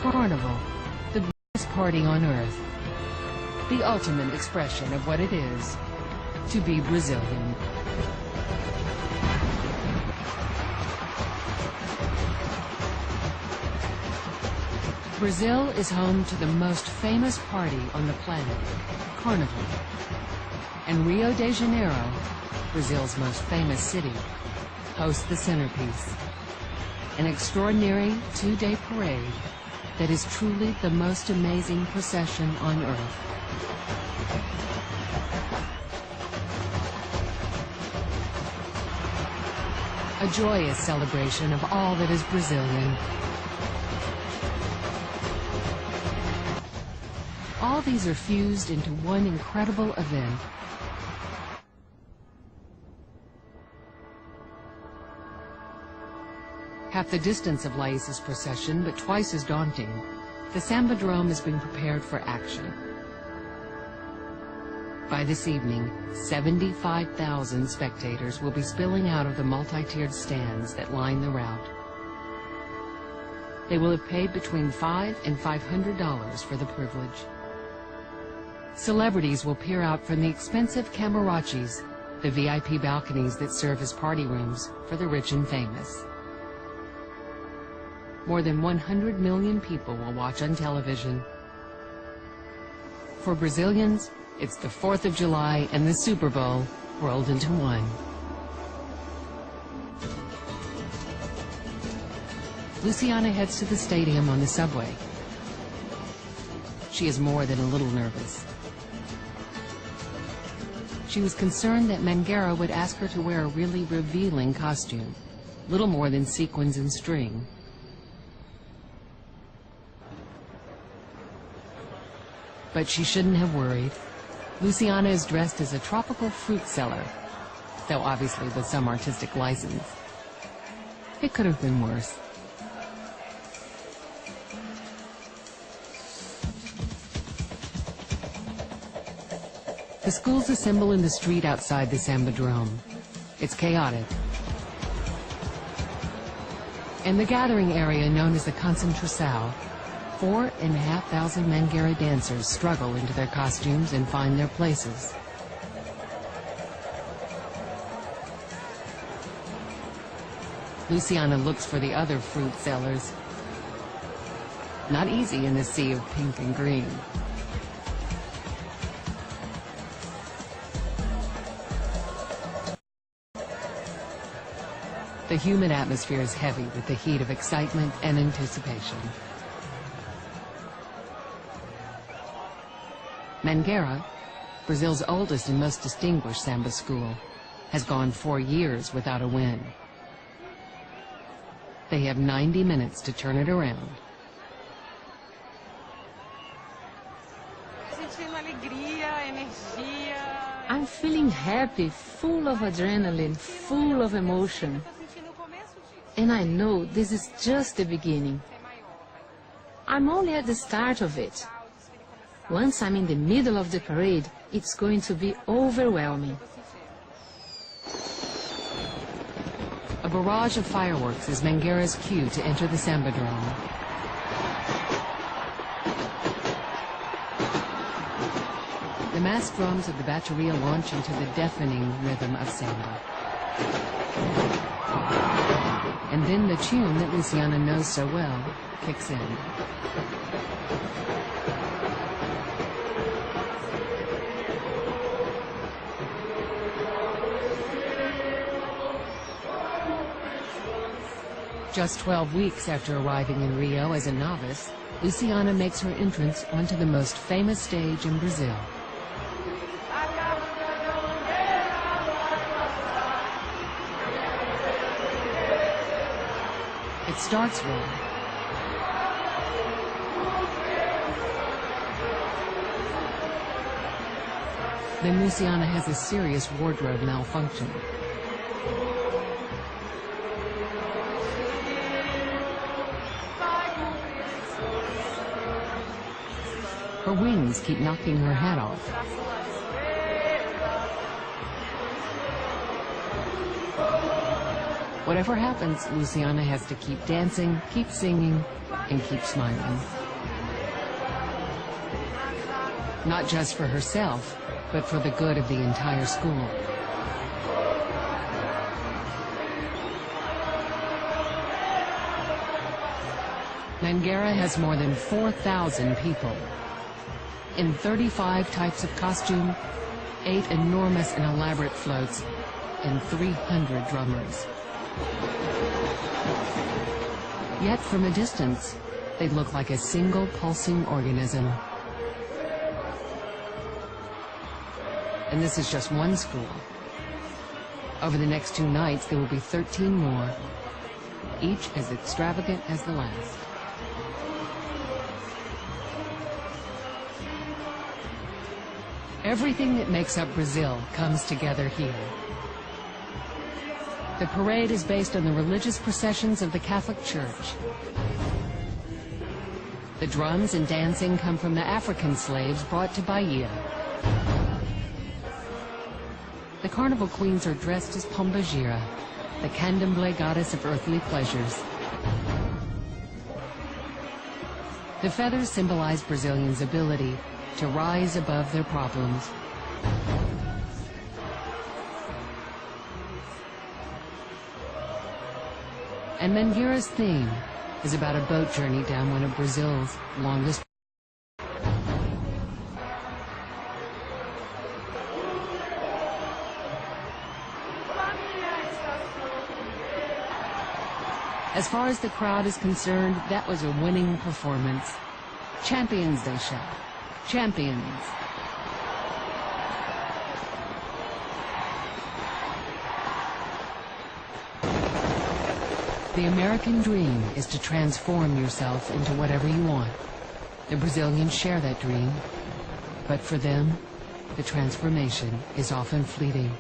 Carnival, the best party on earth. The ultimate expression of what it is to be Brazilian. Brazil is home to the most famous party on the planet, Carnival. And Rio de Janeiro, Brazil's most famous city, hosts the centerpiece. An extraordinary two-day parade that is truly the most amazing procession on earth. A joyous celebration of all that is Brazilian. All these are fused into one incredible event. Half the distance of Laís's procession, but twice as daunting, the Sambadrome has been prepared for action. By this evening, 75,000 spectators will be spilling out of the multi-tiered stands that line the route. They will have paid between $500 and $500 for the privilege. Celebrities will peer out from the expensive camarachis, the VIP balconies that serve as party rooms for the rich and famous. More than 100 million people will watch on television. For Brazilians, it's the 4th of July and the Super Bowl rolled into one. Luciana heads to the stadium on the subway. She is more than a little nervous. She was concerned that Mangueira would ask her to wear a really revealing costume, little more than sequins and string. But she shouldn't have worried. Luciana is dressed as a tropical fruit seller, though obviously with some artistic license. It could have been worse. The schools assemble in the street outside the Sambadrome. It's chaotic. In the gathering area known as the Concentração, 4,500 Mangueira dancers struggle into their costumes and find their places. Luciana looks for the other fruit sellers. Not easy in the sea of pink and green. The humid atmosphere is heavy with the heat of excitement and anticipation. Mangueira, Brazil's oldest and most distinguished samba school, has gone 4 years without a win. They have 90 minutes to turn it around. I'm feeling happy, full of adrenaline, full of emotion. And I know this is just the beginning. I'm only at the start of it. Once I'm in the middle of the parade, it's going to be overwhelming. A barrage of fireworks is Mangueira's cue to enter the Sambadrome. The massed drums of the bateria launch into the deafening rhythm of samba. And then the tune that Luciana knows so well kicks in. Just 12 weeks after arriving in Rio as a novice, Luciana makes her entrance onto the most famous stage in Brazil. It starts well. Then Luciana has a serious wardrobe malfunction. Her wings keep knocking her hat off. Whatever happens, Luciana has to keep dancing, keep singing, and keep smiling. Not just for herself, but for the good of the entire school. Mangueira has more than 4,000 people. In 35 types of costume, 8 enormous and elaborate floats, and 300 drummers. Yet from a distance, they look like a single pulsing organism. And this is just one school. Over the next 2 nights, there will be 13 more, each as extravagant as the last. Everything that makes up Brazil comes together here. The parade is based on the religious processions of the Catholic Church. The drums and dancing come from the African slaves brought to Bahia. The carnival queens are dressed as Pombagira, the candomblé goddess of earthly pleasures. The feathers symbolize Brazilians' ability to rise above their problems. And Mangueira's theme is about a boat journey down one of Brazil's longest. As far as the crowd is concerned, that was a winning performance. Champions, they shout. Champions. The American dream is to transform yourself into whatever you want. The Brazilians share that dream, but for them, the transformation is often fleeting.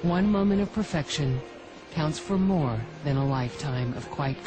One moment of perfection counts for more than a lifetime of quite